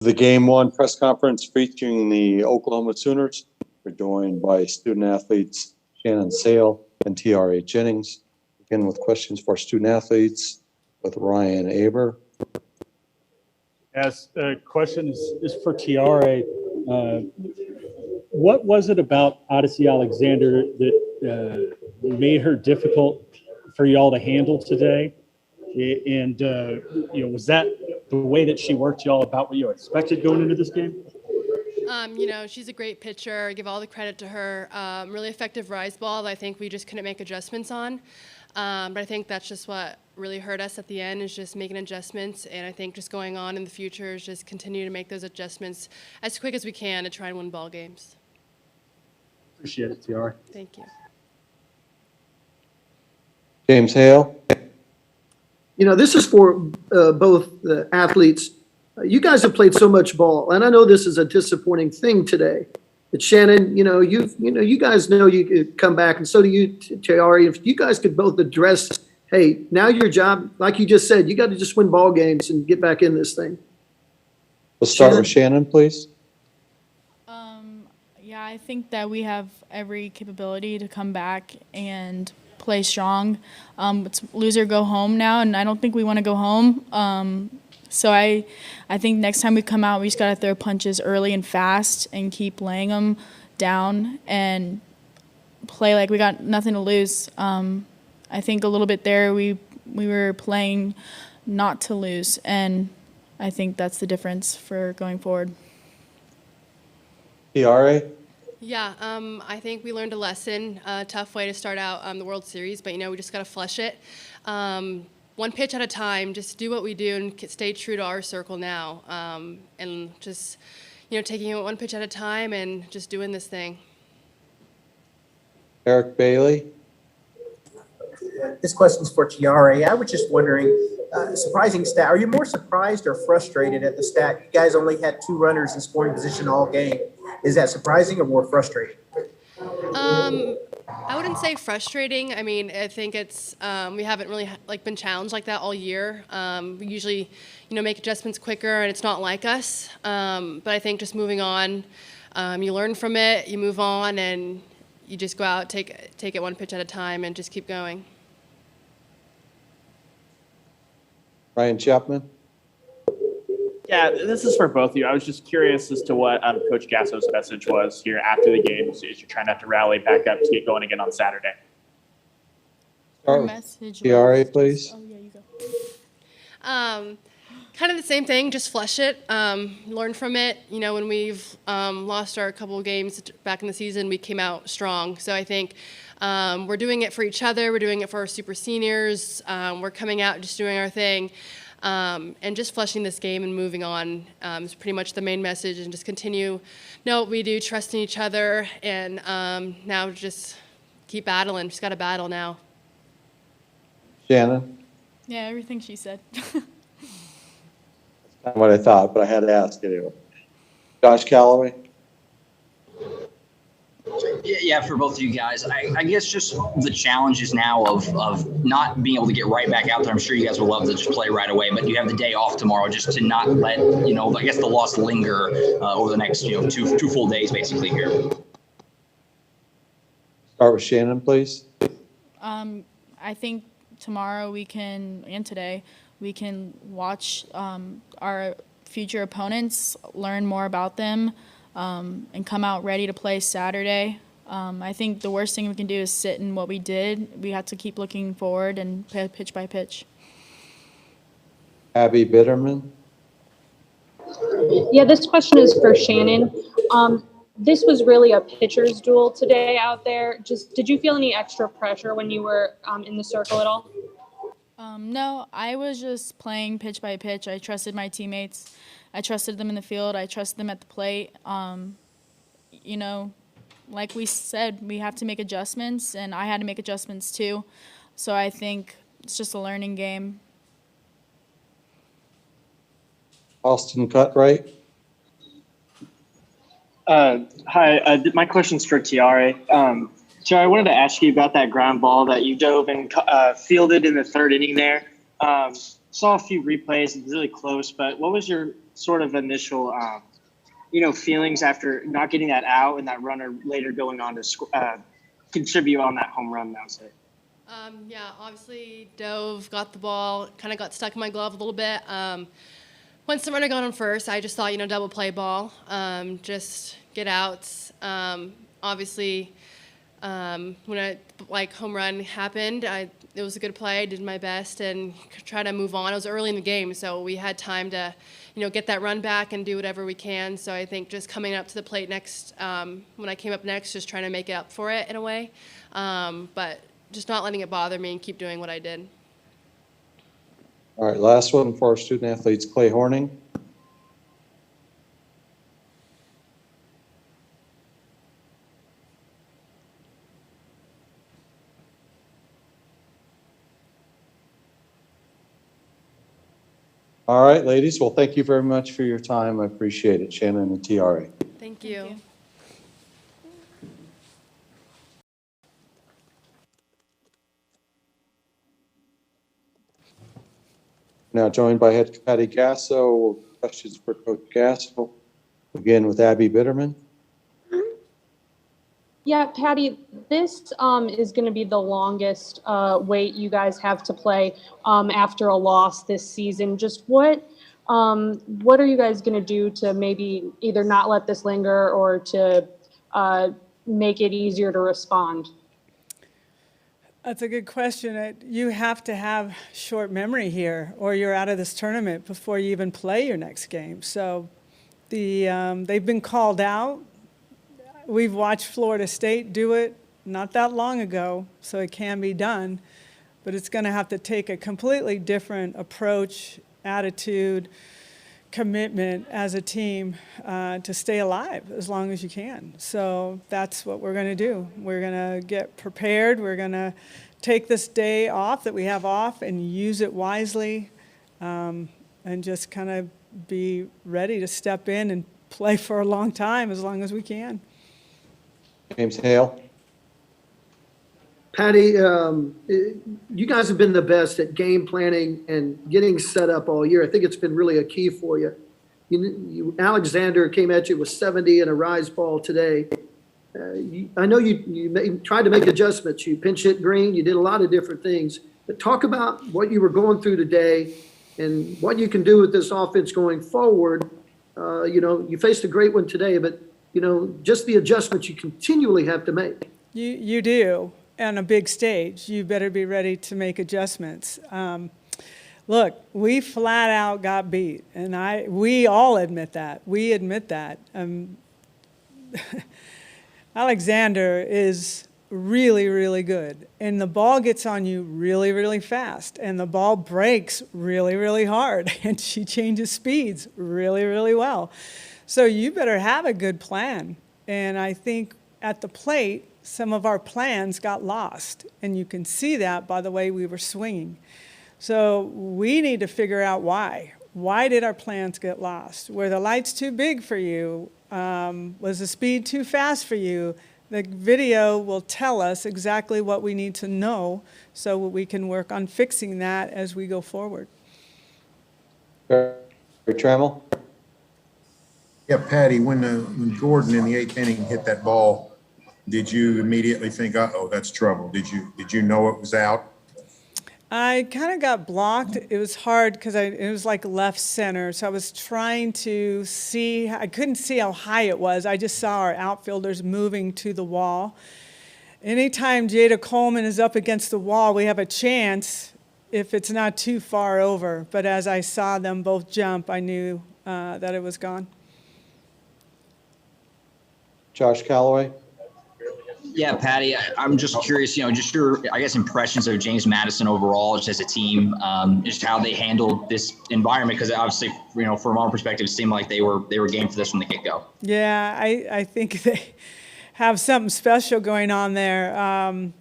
The Game One press conference featuring the Oklahoma Sooners. We're joined by student athletes Shannon Sale and TRA Jennings. Begin with questions for student athletes with Ryan Aber. Yes, the question is for TRA. What was it about Odyssey Alexander that made her difficult for y'all to handle today? And was that the way that she worked y'all about what you expected going into this game? She's a great pitcher. I give all the credit to her. Really effective rise ball that I think we just couldn't make adjustments on. But I think that's just what really hurt us at the end, is just making adjustments. And I think just going on in the future is just continue to make those adjustments as quick as we can to try and win ball games. Appreciate it, TR. Thank you. James Hale. This is for both the athletes. You guys have played so much ball, and I know this is a disappointing thing today. But Shannon, you guys know you could come back, and so do you, Tiari. If you guys could both address, hey, now your job, like you just said, you got to just win ball games and get back in this thing. We'll start with Shannon, please. Yeah, I think that we have every capability to come back and play strong. It's lose or go home now, and I don't think we want to go home. So I think next time we come out, we just got to throw punches early and fast and keep laying them down and play like we got nothing to lose. I think a little bit there we were playing not to lose, and I think that's the difference for going forward. TRA. Yeah, I think we learned a lesson. Tough way to start out the World Series, but we just got to flush it. One pitch at a time. Just do what we do and stay true to our circle now, and just taking it one pitch at a time and just doing this thing. Eric Bailey. This question's for TRA. I was just wondering, surprising stat. Are you more surprised or frustrated at the stat? You guys only had 2 runners in scoring position all game. Is that surprising or more frustrating? I wouldn't say frustrating. I mean, I think it's we haven't really been challenged like that all year. We usually, make adjustments quicker, and it's not like us. But I think just moving on, you learn from it, you move on, and you just go out, take it one pitch at a time, and just keep going. Ryan Chapman. Yeah, this is for both of you. I was just curious as to what Coach Gasso's message was here after the game as you're trying to have to rally back up to get going again on Saturday. Start with TRA, please. Oh, yeah, you go. Kind of the same thing, just flush it, learn from it. When we've lost our couple of games back in the season, we came out strong. So I think we're doing it for each other. We're doing it for our super seniors. We're coming out just doing our thing. And just flushing this game and moving on is pretty much the main message, and just continue, know what we do, trust in each other, and now just keep battling. Just got to battle now. Shannon. Yeah, everything she said. That's not what I thought, but I had to ask anyway. Josh Calloway. Yeah, for both of you guys. I guess just the challenges now of not being able to get right back out there. I'm sure you guys would love to just play right away, but you have the day off tomorrow, just to not let, I guess the loss linger over the next, two full days basically here. Start with Shannon, please. I think tomorrow and today we can watch our future opponents, learn more about them, and come out ready to play Saturday. I think the worst thing we can do is sit in what we did. We have to keep looking forward and play pitch by pitch. Abby Bitterman. Yeah, this question is for Shannon. This was really a pitcher's duel today out there. Did you feel any extra pressure when you were in the circle at all? No, I was just playing pitch by pitch. I trusted my teammates. I trusted them in the field. I trusted them at the plate. Like we said, we have to make adjustments, and I had to make adjustments too. So I think it's just a learning game. Austin Cutright. Hi, my question's for Tiare. Tiare, I wanted to ask you about that ground ball that you dove and fielded in the third inning there. Saw a few replays, it was really close, but what was your sort of initial, feelings after not getting that out and that runner later going on to contribute on that home run that was hit? Yeah, obviously dove, got the ball, kind of got stuck in my glove a little bit. Once the runner got on first, I just thought, double play ball, just get outs. Obviously, when home run happened, it was a good play. I did my best and try to move on. It was early in the game, so we had time to, get that run back and do whatever we can. So I think just coming up to the plate next, when I came up next, just trying to make up for it in a way. But just not letting it bother me and keep doing what I did. All right, last one for our student athletes, Clay Horning. All right, ladies. Well, thank you very much for your time. I appreciate it, Shannon and TRA. Thank you. Thank you. Now joined by head coach Patty Gasso. Questions for Coach Gasso. Begin with Abby Bitterman. Yeah, Patty, this is going to be the longest wait you guys have to play after a loss this season. Just what are you guys going to do to maybe either not let this linger or to make it easier to respond? That's a good question. You have to have short memory here, or you're out of this tournament before you even play your next game. So they've been called out. We've watched Florida State do it not that long ago, so it can be done. But it's going to have to take a completely different approach, attitude, commitment as a team to stay alive as long as you can. So that's what we're going to do. We're going to get prepared. We're going to take this day off that we have off and use it wisely, and just kind of be ready to step in and play for a long time, as long as we can. James Hale. Patty, you guys have been the best at game planning and getting set up all year. I think it's been really a key for you. Alexander came at you with 70 and a rise ball today. I know you tried to make adjustments. You pinch hit green. You did a lot of different things. But talk about what you were going through today and what you can do with this offense going forward. You faced a great one today, but just the adjustments you continually have to make. You do. On a big stage, you better be ready to make adjustments. Look, we flat out got beat, and we all admit that. We admit that. Alexander is really, really good, and the ball gets on you really, really fast, and the ball breaks really, really hard, and she changes speeds really, really well. So you better have a good plan, and I think at the plate, some of our plans got lost, and you can see that by the way we were swinging. So we need to figure out why. Why did our plans get lost? Were the lights too big for you? Was the speed too fast for you? The video will tell us exactly what we need to know so we can work on fixing that as we go forward. Barry Trammell. Yeah, Patty, when Gordon in the 8th inning hit that ball, did you immediately think, uh-oh, that's trouble? Did you know it was out? I kind of got blocked. It was hard because it was like left center. So I was trying to see. I couldn't see how high it was. I just saw our outfielders moving to the wall. Anytime Jada Coleman is up against the wall, we have a chance if it's not too far over. But as I saw them both jump, I knew that it was gone. Josh Calloway. Yeah, Patty, I'm just curious, just your, I guess, impressions of James Madison overall, just as a team, just how they handled this environment, because obviously, from our perspective, it seemed like they were game for this from the get-go. Yeah, I think they have something special going on there.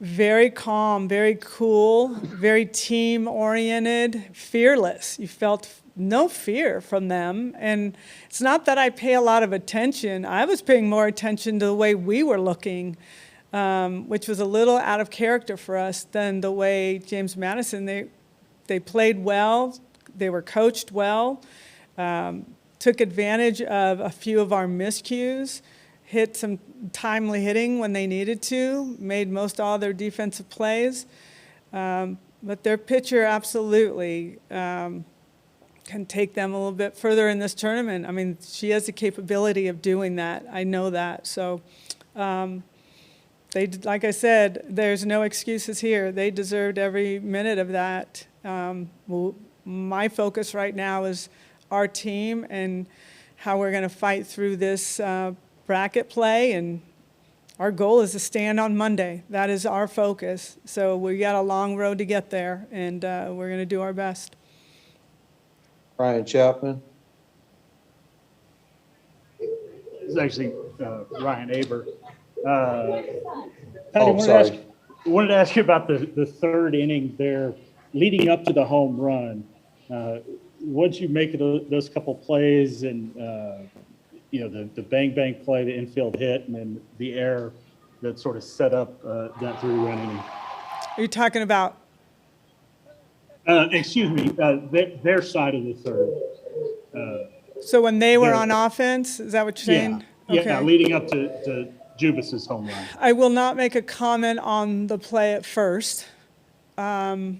Very calm, very cool, very team-oriented, fearless. You felt no fear from them. And it's not that I pay a lot of attention. I was paying more attention to the way we were looking, which was a little out of character for us than the way James Madison, they played well, they were coached well. Took advantage of a few of our miscues, hit some timely hitting when they needed to, made most all their defensive plays. But their pitcher absolutely can take them a little bit further in this tournament. I mean, she has the capability of doing that. I know that. So, like I said, there's no excuses here. They deserved every minute of that. My focus right now is our team and how we're going to fight through this bracket play, and our goal is to stand on Monday. That is our focus. So we got a long road to get there, and we're going to do our best. Ryan Chapman. It's actually Ryan Aber. Patty, Oh, sorry. wanted to ask you about the third inning there, leading up to the home run. What'd you make of those couple plays, and the bang bang play, the infield hit, and then the error that sort of set up that 3-run inning? Are you talking about? Excuse me, their side of the third. So when they were on offense, is that what you're saying? Yeah, Okay. leading up to Jubas's home run. I will not make a comment on the play at first. Our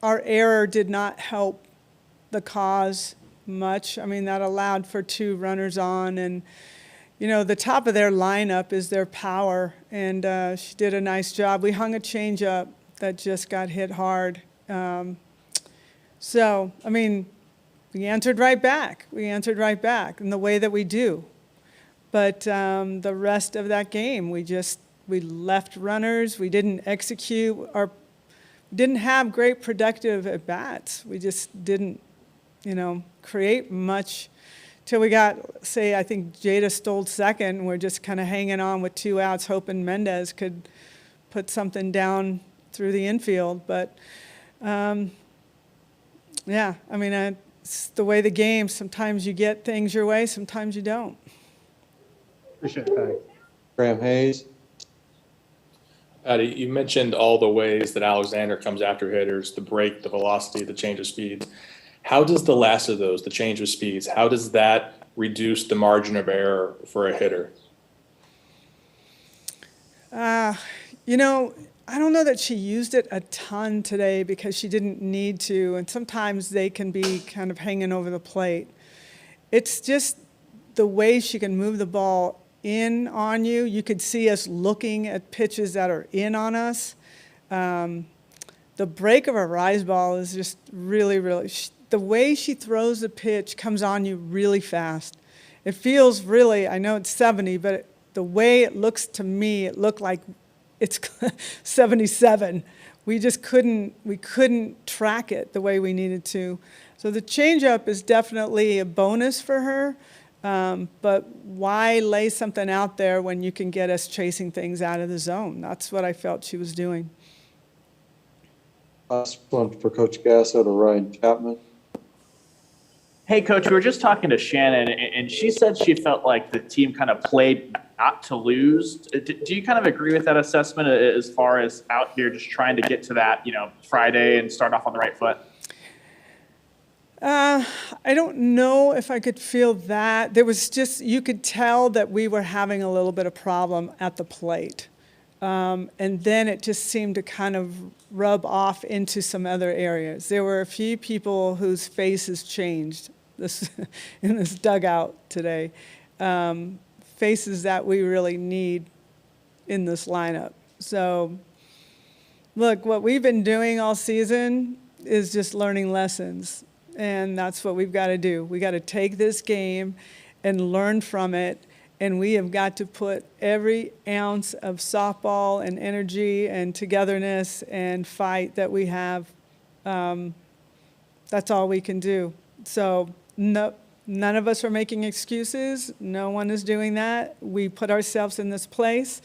error did not help the cause much. I mean, that allowed for 2 runners on, and the top of their lineup is their power, and she did a nice job. We hung a changeup that just got hit hard. So, I mean, we answered right back. In the way that we do. But the rest of that game, we left runners. We didn't execute. Didn't have great productive at-bats. We just didn't, create much till we got, say, I think Jada stole second. We're just kind of hanging on with 2 outs, hoping Mendez could put something down through the infield. But, yeah, I mean, it's the way the game. Sometimes you get things your way, sometimes you don't. Appreciate it, Patty. Graham Hayes. Patty, you mentioned all the ways that Alexander comes after hitters, the break, the velocity, the change of speeds. How does the last of those, the change of speeds, how does that reduce the margin of error for a hitter? I don't know that she used it a ton today because she didn't need to, and sometimes they can be kind of hanging over the plate. It's just the way she can move the ball in on you. You could see us looking at pitches that are in on us. The break of a rise ball is just really, really, the way she throws the pitch comes on you really fast. It feels really, I know it's 70, but the way it looks to me, it looked like it's 77. We just couldn't track it the way we needed to. So the changeup is definitely a bonus for her. But why lay something out there when you can get us chasing things out of the zone? That's what I felt she was doing. Last one for Coach Gasso to Ryan Chapman. Hey, Coach, we were just talking to Shannon, and she said she felt like the team kind of played not to lose. Do you kind of agree with that assessment as far as out here just trying to get to that, Friday and start off on the right foot? I don't know if I could feel that. There was just, you could tell that we were having a little bit of problem at the plate. And then it just seemed to kind of rub off into some other areas. There were a few people whose faces changed in this dugout today. Faces that we really need in this lineup. So, look, what we've been doing all season is just learning lessons. And that's what we've got to do. We got to take this game and learn from it. And we have got to put every ounce of softball and energy and togetherness and fight that we have. That's all we can do. So none of us are making excuses. No one is doing that. We put ourselves in this place,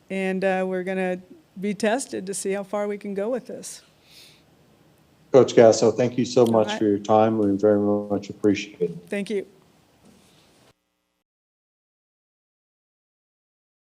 and we're going to be tested to see how far we can go with this. Coach Gasso, thank you so much for your time. We very much appreciate it. Thank you.